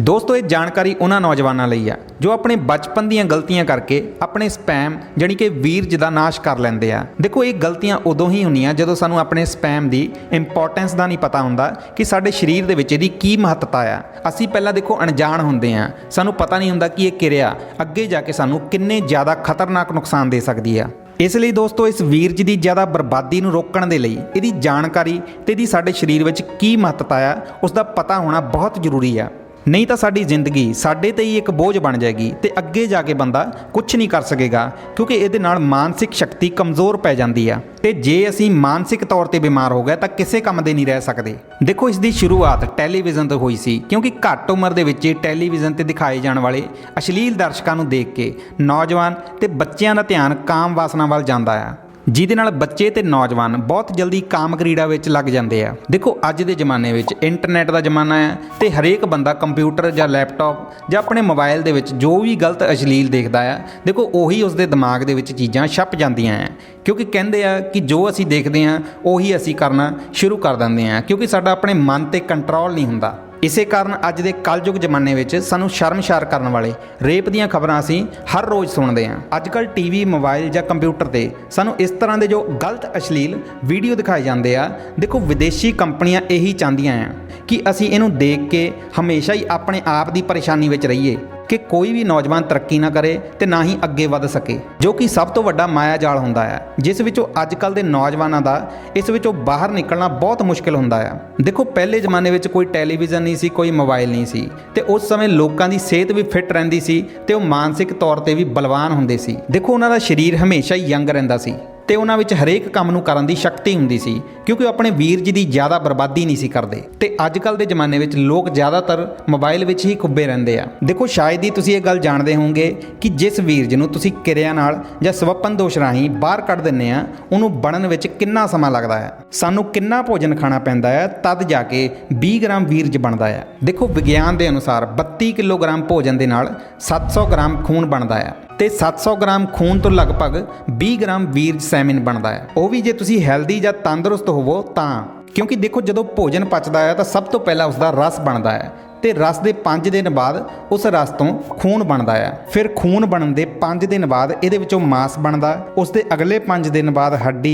ਦੋਸਤੋ ਇਹ ਜਾਣਕਾਰੀ ਉਹਨਾਂ ਨੌਜਵਾਨਾਂ ਲਈ ਆ ਜੋ ਆਪਣੇ ਬਚਪਨ ਦੀਆਂ ਗਲਤੀਆਂ ਕਰਕੇ ਆਪਣੇ ਸਪੈਮ ਜਾਨੀ ਕਿ ਵੀਰਜ ਦਾ ਨਾਸ਼ ਕਰ ਲੈਂਦੇ ਆ। ਦੇਖੋ ਇਹ ਗਲਤੀਆਂ ਉਦੋਂ ਹੀ ਹੁੰਦੀਆਂ ਜਦੋਂ ਸਾਨੂੰ ਆਪਣੇ ਸਪੈਮ ਦੀ ਇੰਪੋਰਟੈਂਸ ਦਾ ਨਹੀਂ ਪਤਾ ਹੁੰਦਾ ਕਿ ਸਾਡੇ ਸਰੀਰ ਦੇ ਵਿੱਚ ਇਹਦੀ ਕੀ ਮਹੱਤਤਾ ਆ। ਅਸੀਂ ਪਹਿਲਾਂ ਦੇਖੋ ਅਣਜਾਣ ਹੁੰਦੇ ਆ, ਸਾਨੂੰ ਪਤਾ ਨਹੀਂ ਹੁੰਦਾ ਕਿ ਇਹ ਕਿਰਿਆ ਅੱਗੇ ਜਾ ਕੇ ਸਾਨੂੰ ਕਿੰਨੇ ਜ਼ਿਆਦਾ ਖਤਰਨਾਕ ਨੁਕਸਾਨ ਦੇ ਸਕਦੀ ਆ। ਇਸ ਲਈ ਦੋਸਤੋ ਇਸ ਵੀਰਜ ਦੀ ਜ਼ਿਆਦਾ ਬਰਬਾਦੀ ਨੂੰ ਰੋਕਣ ਦੇ ਲਈ ਇਹਦੀ ਜਾਣਕਾਰੀ ਤੇ ਇਹਦੀ ਸਾਡੇ ਸਰੀਰ ਵਿੱਚ ਕੀ ਮਹੱਤਤਾ ਆ ਉਸ ਦਾ ਪਤਾ ਹੋਣਾ ਬਹੁਤ ਜ਼ਰੂਰੀ ਆ। ਨਹੀਂ ਤਾਂ ਸਾਡੀ ਜ਼ਿੰਦਗੀ ਸਾਡੇ ਤੇ ਹੀ ਇੱਕ ਬੋਝ ਬਣ ਜਾਏਗੀ ਤੇ ਅੱਗੇ ਜਾ ਕੇ ਬੰਦਾ ਕੁਝ ਨਹੀਂ ਕਰ ਸਕੇਗਾ, ਕਿਉਂਕਿ ਇਹਦੇ ਨਾਲ ਮਾਨਸਿਕ ਸ਼ਕਤੀ ਕਮਜ਼ੋਰ ਪੈ ਜਾਂਦੀ ਆ ਤੇ ਜੇ ਅਸੀਂ ਮਾਨਸਿਕ ਤੌਰ ਤੇ ਬਿਮਾਰ ਹੋ ਗਏ ਤਾਂ ਕਿਸੇ ਕੰਮ ਦੇ ਨਹੀਂ ਰਹਿ ਸਕਦੇ। ਦੇਖੋ ਇਸ ਦੀ ਸ਼ੁਰੂਆਤ ਟੈਲੀਵਿਜ਼ਨ ਤੋਂ ਹੋਈ ਸੀ, ਕਿਉਂਕਿ ਘੱਟ ਉਮਰ ਦੇ ਵਿੱਚ ਟੈਲੀਵਿਜ਼ਨ ਤੇ ਦਿਖਾਏ ਜਾਣ ਵਾਲੇ ਅਸ਼ਲੀਲ ਦਰਸ਼ਕਾਂ ਨੂੰ ਦੇਖ ਕੇ ਨੌਜਵਾਨ ਤੇ ਬੱਚਿਆਂ ਦਾ ਧਿਆਨ ਕਾਮ ਵਾਸਨਾ ਵੱਲ ਜਾਂਦਾ ਆ, ਜਿਹਦੇ ਨਾਲ ਬੱਚੇ ਤੇ ਨੌਜਵਾਨ ਬਹੁਤ ਜਲਦੀ ਕਾਮ ਕ੍ਰੀੜਾ ਵਿੱਚ ਲੱਗ ਜਾਂਦੇ ਆ। ਦੇਖੋ ਅੱਜ ਦੇ ਜ਼ਮਾਨੇ ਵਿੱਚ ਇੰਟਰਨੈਟ ਦਾ ਜ਼ਮਾਨਾ ਹੈ ਤੇ ਹਰੇਕ ਬੰਦਾ ਕੰਪਿਊਟਰ ਜਾਂ ਲੈਪਟਾਪ ਜਾਂ ਆਪਣੇ ਮੋਬਾਈਲ ਦੇ ਵਿੱਚ ਜੋ ਵੀ ਗਲਤ ਅਸ਼ਲੀਲ ਦੇਖਦਾ ਆ, ਦੇਖੋ ਉਹੀ ਉਸਦੇ ਦਿਮਾਗ ਦੇ ਵਿੱਚ ਚੀਜ਼ਾਂ ਛਪ ਜਾਂਦੀਆਂ ਆ, ਕਿਉਂਕਿ ਕਹਿੰਦੇ ਆ ਕਿ ਜੋ ਅਸੀਂ ਦੇਖਦੇ ਆ ਉਹੀ ਅਸੀਂ ਕਰਨਾ ਸ਼ੁਰੂ ਕਰ ਦਿੰਦੇ ਆ, ਕਿਉਂਕਿ ਸਾਡਾ ਆਪਣੇ ਮਨ ਤੇ ਕੰਟਰੋਲ ਨਹੀਂ ਹੁੰਦਾ। ਇਸੇ ਕਾਰਨ ਅੱਜ ਦੇ ਕਲਯੁਗ ਜ਼ਮਾਨੇ ਵਿੱਚ ਸਾਨੂੰ ਸ਼ਰਮਸ਼ਾਰ ਕਰਨ ਵਾਲੇ ਰੇਪ ਦੀਆਂ ਖਬਰਾਂ ਅਸੀਂ ਹਰ ਰੋਜ਼ ਸੁਣਦੇ ਹਾਂ। ਅੱਜ ਕੱਲ੍ਹ ਟੀਵੀ, ਮੋਬਾਈਲ ਜਾਂ ਕੰਪਿਊਟਰ ਤੇ ਸਾਨੂੰ ਇਸ ਤਰ੍ਹਾਂ ਦੇ ਜੋ ਗਲਤ ਅਸ਼ਲੀਲ ਵੀਡੀਓ ਦਿਖਾਏ ਜਾਂਦੇ ਆ। ਦੇਖੋ ਵਿਦੇਸ਼ੀ ਕੰਪਨੀਆਂ ਇਹੀ ਚਾਹੁੰਦੀਆਂ ਆ ਕਿ ਅਸੀਂ ਇਹਨੂੰ ਦੇਖ ਕੇ ਹਮੇਸ਼ਾ ਹੀ ਆਪਣੇ ਆਪ ਦੀ ਪਰੇਸ਼ਾਨੀ ਵਿੱਚ ਰਹੀਏ ਕਿ ਕੋਈ ਵੀ ਨੌਜਵਾਨ ਤਰੱਕੀ ਨਾ ਕਰੇ ਤੇ ਨਾ ਹੀ ਅੱਗੇ ਵਧ ਸਕੇ, ਜੋ ਕਿ ਸਭ ਤੋਂ ਵੱਡਾ ਮਾਇਆ ਜਾਲ ਹੁੰਦਾ ਹੈ, ਜਿਸ ਵਿੱਚੋਂ ਅੱਜ ਕੱਲ੍ਹ ਦੇ ਨੌਜਵਾਨਾਂ ਦਾ ਇਸ ਵਿੱਚੋਂ ਬਾਹਰ ਨਿਕਲਣਾ ਬਹੁਤ ਮੁਸ਼ਕਿਲ ਹੁੰਦਾ ਆ। ਦੇਖੋ ਪਹਿਲੇ ਜ਼ਮਾਨੇ ਵਿੱਚ ਕੋਈ ਟੈਲੀਵਿਜ਼ਨ ਨਹੀਂ ਸੀ, ਕੋਈ ਮੋਬਾਈਲ ਨਹੀਂ ਸੀ ਤੇ ਉਸ ਸਮੇਂ ਲੋਕਾਂ ਦੀ ਸਿਹਤ ਵੀ ਫਿੱਟ ਰਹਿੰਦੀ ਸੀ ਤੇ ਉਹ ਮਾਨਸਿਕ ਤੌਰ ਤੇ ਵੀ ਬਲਵਾਨ ਹੁੰਦੇ ਸੀ। ਦੇਖੋ ਉਹਨਾਂ ਦਾ ਸਰੀਰ ਹਮੇਸ਼ਾ ਹੀ ਯੰਗ ਰਹਿੰਦਾ ਸੀ ਤੇ ਉਹਨਾਂ ਵਿੱਚ ਹਰੇਕ ਕੰਮ ਨੂੰ ਕਰਨ ਦੀ ਸ਼ਕਤੀ ਹੁੰਦੀ ਸੀ, ਕਿਉਂਕਿ ਉਹ ਆਪਣੇ ਵੀਰਜ ਦੀ ਜ਼ਿਆਦਾ ਬਰਬਾਦੀ ਨਹੀਂ ਸੀ ਕਰਦੇ। ਤੇ ਅੱਜ ਕੱਲ੍ਹ ਦੇ ਜ਼ਮਾਨੇ ਵਿੱਚ ਲੋਕ ਜ਼ਿਆਦਾਤਰ ਮੋਬਾਈਲ ਵਿੱਚ ਹੀ ਖੁੱਬੇ ਰਹਿੰਦੇ ਆ। ਦੇਖੋ ਸ਼ਾਇਦ ਹੀ ਤੁਸੀਂ ਇਹ ਗੱਲ ਜਾਣਦੇ ਹੋਵੋਗੇ ਕਿ ਜਿਸ ਵੀਰਜ ਨੂੰ ਤੁਸੀਂ ਕਿਰਿਆ ਨਾਲ ਜਾਂ ਸਵੱਪਨ ਦੋਸ਼ ਰਾਹੀਂ ਬਾਹਰ ਕੱਢ ਦਿੰਦੇ ਆ, ਉਹਨੂੰ ਬਣਨ ਵਿੱਚ ਕਿੰਨਾ ਸਮਾਂ ਲੱਗਦਾ ਹੈ, ਸਾਨੂੰ ਕਿੰਨਾ ਭੋਜਨ ਖਾਣਾ ਪੈਂਦਾ ਹੈ, ਤਦ ਜਾ ਕੇ 20 ਗ੍ਰਾਮ ਵੀਰਜ ਬਣਦਾ ਹੈ। ਦੇਖੋ ਵਿਗਿਆਨ ਦੇ ਅਨੁਸਾਰ 32 ਕਿਲੋਗ੍ਰਾਮ ਭੋਜਨ ਦੇ ਨਾਲ 700 ਗ੍ਰਾਮ ਖੂਨ ਬਣਦਾ ਹੈ ਤੇ 700 ਗ੍ਰਾਮ ਖੂਨ ਤੋਂ ਲਗਭਗ 20 ਗ੍ਰਾਮ ਵੀਰਜ ਸੈਮਿਨ ਬਣਦਾ ਹੈ, ਉਹ ਵੀ ਜੇ ਤੁਸੀਂ ਹੈਲਦੀ ਜਾਂ ਤੰਦਰੁਸਤ ਹੋਵੋ ਤਾਂ। ਕਿਉਂਕਿ ਦੇਖੋ ਜਦੋਂ ਭੋਜਨ ਪਚਦਾ ਹੈ ਤਾਂ ਸਭ ਤੋਂ ਪਹਿਲਾਂ ਉਸਦਾ ਰਸ ਬਣਦਾ ਹੈ ਤੇ ਰਸ ਦੇ 5 ਦਿਨ ਬਾਅਦ ਉਸ ਰਸ ਤੋਂ ਖੂਨ ਬਣਦਾ ਹੈ। ਫਿਰ ਖੂਨ ਬਣਨ ਦੇ 5 ਦਿਨ ਬਾਅਦ ਇਹਦੇ ਵਿੱਚੋਂ ਮਾਸ ਬਣਦਾ, ਉਸ ਦੇ ਅਗਲੇ 5 ਦਿਨ ਬਾਅਦ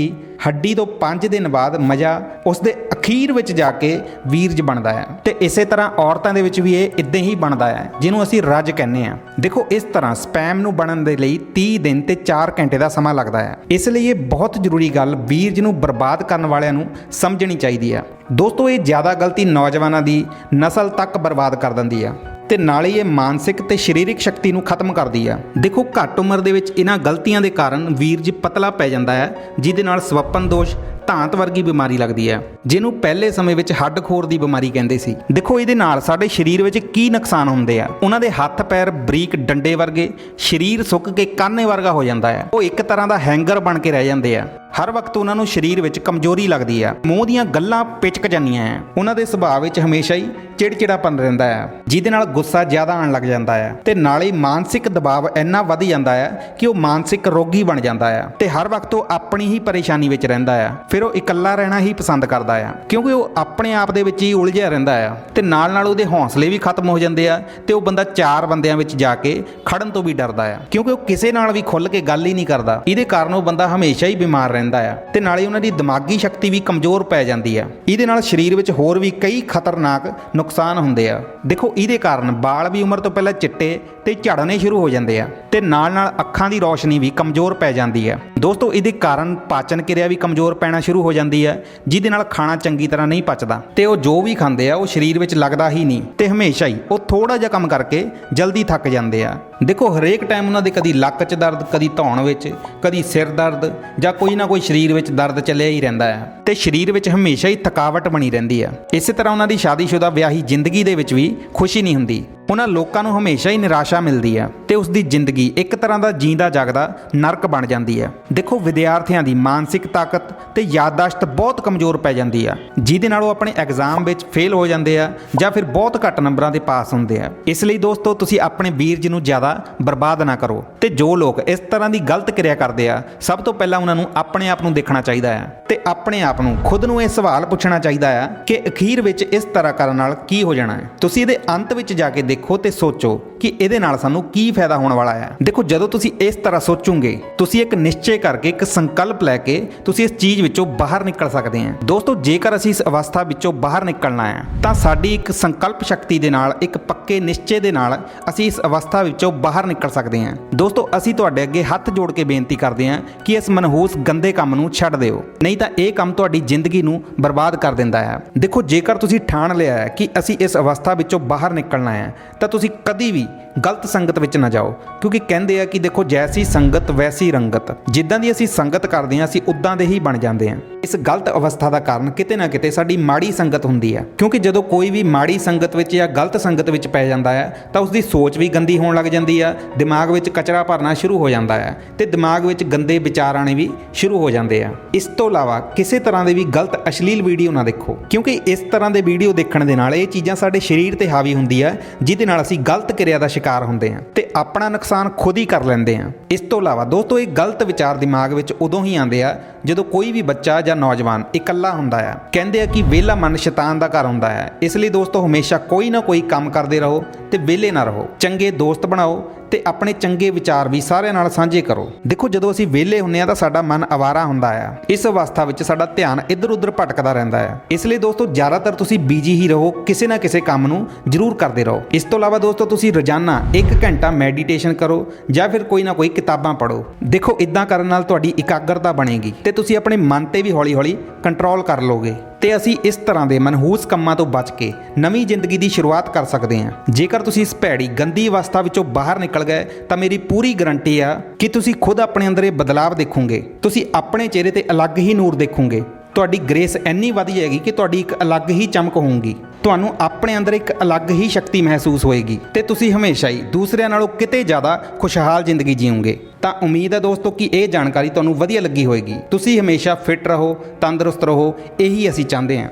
ਹੱਡੀ ਤੋਂ 5 ਦਿਨ ਬਾਅਦ ਮਜਾ, ਉਸ ਦੇ ਅਖੀਰ ਵਿੱਚ ਜਾ ਕੇ ਵੀਰਜ ਬਣਦਾ ਹੈ। ਤੇ ਇਸੇ ਤਰ੍ਹਾਂ ਔਰਤਾਂ ਦੇ ਵਿੱਚ ਵੀ ਇਹ ਇਦਾਂ ਹੀ ਬਣਦਾ ਹੈ, ਜਿਹਨੂੰ ਅਸੀਂ ਰੱਜ ਕਹਿੰਦੇ ਆ। ਦੇਖੋ ਇਸ ਤਰ੍ਹਾਂ ਸਪੈਮ ਨੂੰ ਬਣਨ ਦੇ ਲਈ 30 ਦਿਨ ਤੇ 4 ਘੰਟੇ ਦਾ ਸਮਾਂ ਲੱਗਦਾ ਹੈ। ਇਸ ਲਈ ਇਹ ਬਹੁਤ ਜ਼ਰੂਰੀ ਗੱਲ ਵੀਰਜ ਨੂੰ ਬਰਬਾਦ ਕਰਨ ਵਾਲਿਆਂ ਨੂੰ ਸਮਝਣੀ ਚਾਹੀਦੀ ਆ। ਦੋਸਤੋ ਇਹ ਜ਼ਿਆਦਾ ਗਲਤੀ ਨੌਜਵਾਨਾਂ ਦੀ ਨਸਲ ਤੱਕ ਬਰਬਾਦ ਕਰ ਦਿੰਦੀ ਆ ਤੇ ਨਾਲ ਹੀ ਇਹ ਮਾਨਸਿਕ ਤੇ ਸਰੀਰਕ ਸ਼ਕਤੀ ਨੂੰ ਖਤਮ ਕਰਦੀ ਆ। ਦੇਖੋ ਘੱਟ ਉਮਰ ਦੇ ਵਿੱਚ ਇਹਨਾਂ ਗਲਤੀਆਂ ਦੇ ਕਾਰਨ ਵੀਰਜ ਪਤਲਾ ਪੈ ਜਾਂਦਾ ਹੈ, ਜਿਹਦੇ ਨਾਲ ਸਵੱਪਨ ਦੋਸ਼, ਧਾਤ ਵਰਗੀ ਬਿਮਾਰੀ ਲੱਗਦੀ ਹੈ, ਜਿਹਨੂੰ ਪਹਿਲੇ ਸਮੇਂ ਵਿੱਚ ਹੱਡ ਖੋਰ ਦੀ ਬਿਮਾਰੀ ਕਹਿੰਦੇ ਸੀ। ਦੇਖੋ ਇਹਦੇ ਨਾਲ ਸਾਡੇ ਸਰੀਰ ਵਿੱਚ ਕੀ ਨੁਕਸਾਨ ਹੁੰਦੇ ਆ। ਉਹਨਾਂ ਦੇ ਹੱਥ ਪੈਰ ਬਰੀਕ ਡੰਡੇ ਵਰਗੇ, ਸਰੀਰ ਸੁੱਕ ਕੇ ਕਾਨੇ ਵਰਗਾ ਹੋ ਜਾਂਦਾ ਹੈ, ਉਹ ਇੱਕ ਤਰ੍ਹਾਂ ਦਾ ਹੈਂਗਰ ਬਣ ਕੇ ਰਹਿ ਜਾਂਦੇ ਆ। ਹਰ ਵਕਤ ਉਹਨਾਂ ਨੂੰ ਸਰੀਰ ਵਿੱਚ ਕਮਜ਼ੋਰੀ ਲੱਗਦੀ ਆ, ਮੂੰਹ ਦੀਆਂ ਗੱਲਾਂ ਪਿਚਕ ਜਾਂਦੀਆਂ ਆ, ਉਹਨਾਂ ਦੇ ਸੁਭਾਅ ਵਿੱਚ ਹਮੇਸ਼ਾ ਹੀ ਚਿੜਚਿੜਾਪਨ ਰਹਿੰਦਾ ਆ, ਜਿਹਦੇ ਨਾਲ ਗੁੱਸਾ ਜ਼ਿਆਦਾ ਆਉਣ ਲੱਗ ਜਾਂਦਾ ਆ ਤੇ ਨਾਲ ਹੀ ਮਾਨਸਿਕ ਦਬਾਅ ਇੰਨਾ ਵੱਧ ਜਾਂਦਾ ਆ ਕਿ ਉਹ ਮਾਨਸਿਕ ਰੋਗੀ ਬਣ ਜਾਂਦਾ ਆ ਤੇ ਹਰ ਵਕਤ ਉਹ ਆਪਣੀ ਹੀ ਪਰੇਸ਼ਾਨੀ ਵਿੱਚ ਰਹਿੰਦਾ ਆ। ਫਿਰ ਉਹ ਇਕੱਲਾ ਰਹਿਣਾ ਹੀ ਪਸੰਦ ਕਰਦਾ ਆ, ਕਿਉਂਕਿ ਉਹ ਆਪਣੇ ਆਪ ਦੇ ਵਿੱਚ ਹੀ ਉਲਝਿਆ ਰਹਿੰਦਾ ਆ ਤੇ ਨਾਲ ਉਹਦੇ ਹੌਸਲੇ ਵੀ ਖਤਮ ਹੋ ਜਾਂਦੇ ਆ ਤੇ ਉਹ ਬੰਦਾ 4 ਬੰਦਿਆਂ ਵਿੱਚ ਜਾ ਕੇ ਖੜਨ ਤੋਂ ਵੀ ਡਰਦਾ ਆ, ਕਿਉਂਕਿ ਉਹ ਕਿਸੇ ਨਾਲ ਵੀ ਖੁੱਲ੍ਹ ਕੇ ਗੱਲ ਹੀ ਨਹੀਂ ਕਰਦਾ। ਇਹਦੇ ਕਾਰਨ ਉਹ ਬੰਦਾ ਹਮੇਸ਼ਾ ਹੀ ਬਿਮਾਰ ਰਹਿੰਦਾ ਆ ਤੇ ਨਾਲੇ ਉਹਨਾਂ ਦੀ ਦਿਮਾਗੀ ਸ਼ਕਤੀ ਵੀ ਕਮਜ਼ੋਰ ਪੈ ਜਾਂਦੀ ਆ। ਇਹਦੇ ਨਾਲ ਸਰੀਰ ਵਿੱਚ ਹੋਰ ਵੀ ਕਈ ਖਤਰਨਾਕ ਨੁਕਸਾਨ ਹੁੰਦੇ ਆ। ਦੇਖੋ ਇਹਦੇ ਕਾਰਨ ਵਾਲ ਵੀ ਉਮਰ ਤੋਂ ਪਹਿਲਾਂ ਚਿੱਟੇ ਤੇ ਝੜਨੇ ਸ਼ੁਰੂ ਹੋ ਜਾਂਦੇ ਆ ਤੇ ਨਾਲ ਅੱਖਾਂ ਦੀ ਰੌਸ਼ਨੀ ਵੀ ਕਮਜ਼ੋਰ ਪੈ ਜਾਂਦੀ ਆ। ਦੋਸਤੋ ਇਹਦੇ ਕਾਰਨ ਪਾਚਨ ਕਿਰਿਆ ਵੀ ਕਮਜ਼ੋਰ ਪੈਣਾ ਸ਼ੁਰੂ ਹੋ ਜਾਂਦੀ ਹੈ, ਜਿਹਦੇ ਨਾਲ ਖਾਣਾ ਚੰਗੀ ਤਰ੍ਹਾਂ ਨਹੀਂ ਪਚਦਾ ਤੇ ਉਹ ਜੋ ਵੀ ਖਾਂਦੇ ਆ ਉਹ ਸਰੀਰ ਵਿੱਚ ਲੱਗਦਾ ਹੀ ਨਹੀਂ ਤੇ ਹਮੇਸ਼ਾ ਹੀ ਉਹ ਥੋੜਾ ਜਿਹਾ ਕੰਮ ਕਰਕੇ ਜਲਦੀ ਥੱਕ ਜਾਂਦੇ ਆ। ਦੇਖੋ ਹਰੇਕ ਟਾਈਮ ਉਹਨਾਂ ਦੇ ਕਦੀ ਲੱਕ 'ਚ ਦਰਦ, ਕਦੀ ਧੌਣ ਵਿੱਚ, ਕਦੀ ਸਿਰ ਦਰਦ ਜਾਂ ਕੋਈ ਨਾ ਕੋਈ ਸਰੀਰ ਵਿੱਚ ਦਰਦ ਚੱਲਿਆ ਹੀ ਰਹਿੰਦਾ ਹੈ ਤੇ ਸਰੀਰ ਵਿੱਚ ਹਮੇਸ਼ਾ ਹੀ ਥਕਾਵਟ ਬਣੀ ਰਹਿੰਦੀ ਆ। ਇਸੇ ਤਰ੍ਹਾਂ ਉਹਨਾਂ ਦੀ ਸ਼ਾਦੀशुदा ਵਿਆਹੀ ਜ਼ਿੰਦਗੀ ਦੇ ਵਿੱਚ ਵੀ ਖੁਸ਼ੀ ਨਹੀਂ ਹੁੰਦੀ। ਉਹਨਾਂ ਲੋਕਾਂ ਨੂੰ ਹਮੇਸ਼ਾ ਹੀ ਨਿਰਾਸ਼ਾ ਮਿਲਦੀ ਆ ਤੇ ਉਸ ਦੀ ਜ਼ਿੰਦਗੀ ਇੱਕ ਤਰ੍ਹਾਂ ਦਾ ਜੀਂਦਾ ਜਾਗਦਾ ਨਰਕ ਬਣ ਜਾਂਦੀ ਹੈ। ਦੇਖੋ ਵਿਦਿਆਰਥੀਆਂ ਦੀ ਮਾਨਸਿਕ ਤਾਕਤ ਤੇ ਯਾਦਦਾਸ਼ਤ ਬਹੁਤ ਕਮਜ਼ੋਰ ਪੈ ਜਾਂਦੀ ਆ, ਜਿਹਦੇ ਨਾਲ ਉਹ ਆਪਣੇ ਐਗਜ਼ਾਮ ਵਿੱਚ ਫੇਲ ਹੋ ਜਾਂਦੇ ਆ ਜਾਂ ਫਿਰ ਬਹੁਤ ਘੱਟ ਨੰਬਰਾਂ ਤੇ ਪਾਸ ਹੁੰਦੇ ਆ। ਇਸ ਲਈ ਦੋਸਤੋ ਤੁਸੀਂ ਆਪਣੇ ਵੀਰਜ ਨੂੰ ਜ਼ਿਆਦਾ ਬਰਬਾਦ ਨਾ ਕਰੋ ਤੇ ਜੋ ਲੋਕ ਇਸ ਤਰ੍ਹਾਂ ਦੀ ਗਲਤ ਕਿਰਿਆ ਕਰਦੇ ਆ, ਸਭ ਤੋਂ ਪਹਿਲਾਂ ਉਹਨਾਂ ਨੂੰ ਆਪਣੇ ਆਪ ਨੂੰ ਦੇਖਣਾ ਚਾਹੀਦਾ ਹੈ ਤੇ ਆਪਣੇ ਆਪ ਨੂੰ ਖੁਦ ਨੂੰ ਇਹ ਸਵਾਲ ਪੁੱਛਣਾ ਚਾਹੀਦਾ ਹੈ ਕਿ ਅਖੀਰ ਵਿੱਚ ਇਸ ਤਰ੍ਹਾਂ ਕਰਨ ਨਾਲ ਕੀ ਹੋ ਜਾਣਾ ਹੈ। ਤੁਸੀਂ ਇਹਦੇ ਅੰਤ ਵਿੱਚ ਜਾ ਕੇ ਦੇਖੋ ਤੇ ਸੋਚੋ ਕਿ ਇਹਦੇ ਨਾਲ ਸਾਨੂੰ ਕੀ ਫਾਇਦਾ ਹੋਣ ਵਾਲਾ ਹੈ। ਦੇਖੋ ਜਦੋਂ ਤੁਸੀਂ ਇਸ ਤਰ੍ਹਾਂ ਸੋਚੋਗੇ, ਤੁਸੀਂ ਇੱਕ ਨਿਸ਼ਚੈ ਕਰਕੇ, ਇੱਕ ਸੰਕਲਪ ਲੈ ਕੇ ਤੁਸੀਂ ਇਸ ਚੀਜ਼ ਵਿੱਚੋਂ ਬਾਹਰ ਨਿਕਲ ਸਕਦੇ ਹਾਂ। ਦੋਸਤੋ ਜੇਕਰ ਅਸੀਂ ਇਸ ਅਵਸਥਾ ਵਿੱਚੋਂ ਬਾਹਰ ਨਿਕਲਣਾ ਹੈ ਤਾਂ ਸਾਡੀ ਇੱਕ ਸੰਕਲਪ ਸ਼ਕਤੀ ਦੇ ਨਾਲ, ਇੱਕ ਪੱਕੇ ਨਿਸ਼ਚੈ ਦੇ ਨਾਲ ਅਸੀਂ ਇਸ ਅਵਸਥਾ ਵਿੱਚੋਂ ਬਾਹਰ ਨਿਕਲ ਸਕਦੇ ਹਾਂ। ਦੋਸਤੋ ਅਸੀਂ ਤੁਹਾਡੇ ਅੱਗੇ ਹੱਥ ਜੋੜ ਕੇ ਬੇਨਤੀ ਕਰਦੇ ਹਾਂ ਕਿ ਇਸ ਮਨਹੂਸ ਗੰਦੇ ਕੰਮ ਨੂੰ ਛੱਡ ਦਿਓ, ਨਹੀਂ ਤਾਂ ਇਹ ਕੰਮ ਤੁਹਾਡੀ ਜ਼ਿੰਦਗੀ ਨੂੰ ਬਰਬਾਦ ਕਰ ਦਿੰਦਾ ਹੈ। ਦੇਖੋ ਜੇਕਰ ਤੁਸੀਂ ਠਾਣ ਲਿਆ ਹੈ ਕਿ ਅਸੀਂ ਇਸ ਅਵਸਥਾ ਵਿੱਚੋਂ ਬਾਹਰ ਨਿਕਲਣਾ ਹੈ ਤਾਂ ਤੁਸੀਂ ਕਦੀ ਵੀ ਗਲਤ ਸੰਗਤ ਵਿੱਚ ਨਾ ਜਾਓ, ਕਿਉਂਕਿ ਕਹਿੰਦੇ ਆ ਕਿ ਦੇਖੋ ਜੈਸੀ ਸੰਗਤ ਵੈਸੀ ਰੰਗਤ। ਜਿੱਦਾਂ ਦੀ ਅਸੀਂ ਸੰਗਤ ਕਰਦੇ ਹਾਂ ਅਸੀਂ ਉਦਾਂ ਦੇ ਹੀ ਬਣ ਜਾਂਦੇ ਹਾਂ। ਇਸ ਗਲਤ ਅਵਸਥਾ ਦਾ ਕਾਰਨ ਕਿਤੇ ਨਾ ਕਿਤੇ ਸਾਡੀ ਮਾੜੀ ਸੰਗਤ ਹੁੰਦੀ ਹੈ, ਕਿਉਂਕਿ ਜਦੋਂ ਕੋਈ ਵੀ ਮਾੜੀ ਸੰਗਤ ਵਿੱਚ ਜਾਂ ਗਲਤ ਸੰਗਤ ਵਿੱਚ ਪੈ ਜਾਂਦਾ ਹੈ ਤਾਂ ਉਸਦੀ ਸੋਚ ਵੀ ਗੰਦੀ ਹੋਣ ਲੱਗ ਜਾਂਦੀ ਆ, ਦਿਮਾਗ ਵਿੱਚ ਕਚਰਾ ਭਰਨਾ ਸ਼ੁਰੂ ਹੋ ਜਾਂਦਾ ਹੈ ਤੇ ਦਿਮਾਗ ਵਿੱਚ ਗੰਦੇ ਵਿਚਾਰ ਆਉਣੇ ਵੀ ਸ਼ੁਰੂ ਹੋ ਜਾਂਦੇ ਆ। ਇਸ ਤੋਂ ਇਲਾਵਾ ਕਿਸੇ ਤਰ੍ਹਾਂ ਦੇ ਵੀ ਗਲਤ ਅਸ਼ਲੀਲ ਵੀਡੀਓ ਨਾ ਦੇਖੋ, ਕਿਉਂਕਿ ਇਸ ਤਰ੍ਹਾਂ ਦੇ ਵੀਡੀਓ ਦੇਖਣ ਦੇ ਨਾਲ ਇਹ ਚੀਜ਼ਾਂ ਸਾਡੇ ਸਰੀਰ ਤੇ ਹਾਵੀ ਹੁੰਦੀ ਆ, ਜਿਹਦੇ ਨਾਲ ਅਸੀਂ ਗਲਤ ਕਿਰਿਆ ਦਾ ਸ਼ਿਕਾਰ ਹੁੰਦੇ ਹਾਂ ਤੇ ਆਪਣਾ ਨੁਕਸਾਨ ਖੁਦ ਹੀ ਕਰ ਲੈਂਦੇ ਹਾਂ। ਇਸ ਤੋਂ ਇਲਾਵਾ ਦੋਸਤੋ ਇਹ ਗਲਤ ਵਿਚਾਰ ਦਿਮਾਗ ਵਿੱਚ ਉਦੋਂ ਹੀ ਆਉਂਦੇ ਆ ਜਦੋਂ ਕੋਈ ਵੀ ਬੱਚਾ ਜਾਂ ਨੌਜਵਾਨ ਇਕੱਲਾ ਹੁੰਦਾ ਆ। ਕਹਿੰਦੇ ਆ ਕਿ ਵਿਹਲਾ ਮਨ ਸ਼ੈਤਾਨ ਦਾ ਘਰ ਹੁੰਦਾ ਹੈ। ਇਸ ਲਈ ਦੋਸਤੋ ਹਮੇਸ਼ਾ ਕੋਈ ਨਾ ਕੋਈ ਕੰਮ ਕਰਦੇ ਰਹੋ ਤੇ ਵਿਹਲੇ ਨਾ ਰਹੋ। ਚੰਗੇ ਦੋਸਤ ਬਣਾਓ ਤੇ ਆਪਣੇ ਚੰਗੇ ਵਿਚਾਰ ਵੀ ਸਾਰਿਆਂ ਨਾਲ ਸਾਂਝੇ ਕਰੋ। ਦੇਖੋ ਜਦੋਂ ਅਸੀਂ ਵਿਹਲੇ ਹੁੰਦੇ ਆ ਤਾਂ ਸਾਡਾ ਮਨ ਅਵਾਰਾ ਹੁੰਦਾ ਆ। ਇਸ ਅਵਸਥਾ ਵਿੱਚ ਸਾਡਾ ਧਿਆਨ ਇੱਧਰ ਉੱਧਰ ਭਟਕਦਾ ਰਹਿੰਦਾ ਹੈ। ਇਸ ਲਈ ਦੋਸਤੋ ਜ਼ਿਆਦਾਤਰ ਤੁਸੀਂ ਬਿਜੀ ਹੀ ਰਹੋ, ਕਿਸੇ ਨਾ ਕਿਸੇ ਕੰਮ ਨੂੰ ਜ਼ਰੂਰ ਕਰਦੇ ਰਹੋ। ਇਸ ਤੋਂ ਇਲਾਵਾ ਦੋਸਤੋ ਤੁਸੀਂ ਰੋਜ਼ਾਨਾ 1 ਘੰਟਾ ਮੈਡੀਟੇਸ਼ਨ ਕਰੋ ਜਾਂ ਫਿਰ ਕੋਈ ਨਾ ਕੋਈ ਕਿਤਾਬਾਂ ਪੜ੍ਹੋ। ਦੇਖੋ ਇਦਾਂ ਕਰਨ ਨਾਲ ਤੁਹਾਡੀ ਇਕਾਗਰਤਾ ਬਣੇਗੀ ਤੇ ਤੁਸੀਂ ਆਪਣੇ ਮਨ ਤੇ ਵੀ ਹੌਲੀ-ਹੌਲੀ ਕੰਟਰੋਲ ਕਰ ਲਓਗੇ ਤੇ ਅਸੀਂ ਇਸ ਤਰ੍ਹਾਂ ਦੇ ਮਨਹੂਸ ਕੰਮਾਂ ਤੋਂ ਬਚ ਕੇ ਨਵੀਂ ਜ਼ਿੰਦਗੀ ਦੀ ਸ਼ੁਰੂਆਤ ਕਰ ਸਕਦੇ ਹਾਂ। ਜੇਕਰ ਤੁਸੀਂ ਇਸ ਭੈੜੀ ਗੰਦੀ ਅਵਸਥਾ ਵਿੱਚੋਂ ਬਾਹਰ ਨਿਕਲ ਗਏ ਤਾਂ ਮੇਰੀ ਪੂਰੀ ਗਰੰਟੀ ਆ ਕਿ ਤੁਸੀਂ ਖੁਦ ਆਪਣੇ ਅੰਦਰ ਇਹ ਬਦਲਾਵ ਦੇਖੋਗੇ। ਤੁਸੀਂ ਆਪਣੇ ਚਿਹਰੇ ਤੇ ਅਲੱਗ ਹੀ ਨੂਰ ਦੇਖੋਗੇ। ਤੁਹਾਡੀ ਗ੍ਰੇਸ ਇੰਨੀ ਵਧ ਜਾਏਗੀ ਕਿ ਤੁਹਾਡੀ ਇੱਕ ਅਲੱਗ ਹੀ ਚਮਕ ਹੋਊਗੀ। ਤੁਹਾਨੂੰ ਆਪਣੇ ਅੰਦਰ ਇੱਕ ਅਲੱਗ ਹੀ ਸ਼ਕਤੀ ਮਹਿਸੂਸ ਹੋਏਗੀ ਤੇ ਤੁਸੀਂ ਹਮੇਸ਼ਾ ਹੀ ਦੂਸਰਿਆਂ ਨਾਲੋਂ ਕਿਤੇ ਜ਼ਿਆਦਾ ਖੁਸ਼ਹਾਲ ਜ਼ਿੰਦਗੀ ਜੀਓਗੇ। ਤਾਂ ਉਮੀਦ ਹੈ ਦੋਸਤੋ ਕਿ ਇਹ ਜਾਣਕਾਰੀ ਤੁਹਾਨੂੰ ਵਧੀਆ ਲੱਗੀ ਹੋਏਗੀ। ਤੁਸੀਂ ਹਮੇਸ਼ਾ ਫਿੱਟ ਰਹੋ, ਤੰਦਰੁਸਤ ਰਹੋ, ਇਹੀ ਅਸੀਂ ਚਾਹੁੰਦੇ ਹਾਂ।